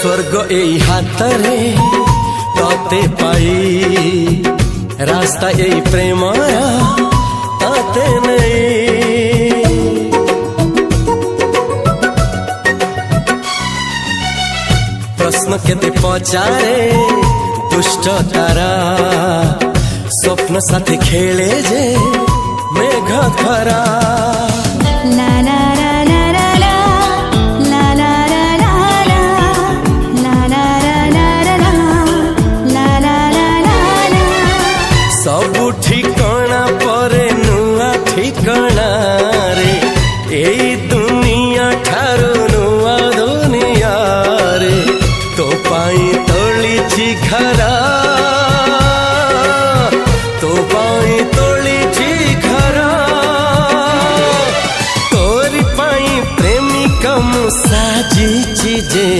स्वर्ग एई हातरे तते पाई रास्ता एई प्रेमाया ताते नहीं। प्रश्न केते पचारे दुष्ट तारा स्वप्न साथी खेले जे मेघ खरा। ला ला ला ला ला ला ला ला ला ला ला ला ला ला ला। सबु ठिकाना परे नुआ ठिकाना रे एई दुनिया ठारू नुआ दुनिया रे। तो पाई तोलिछि घरा तो पाई तोलिछि घरा तोरी पाई प्रेमिका मु साजिछि जे।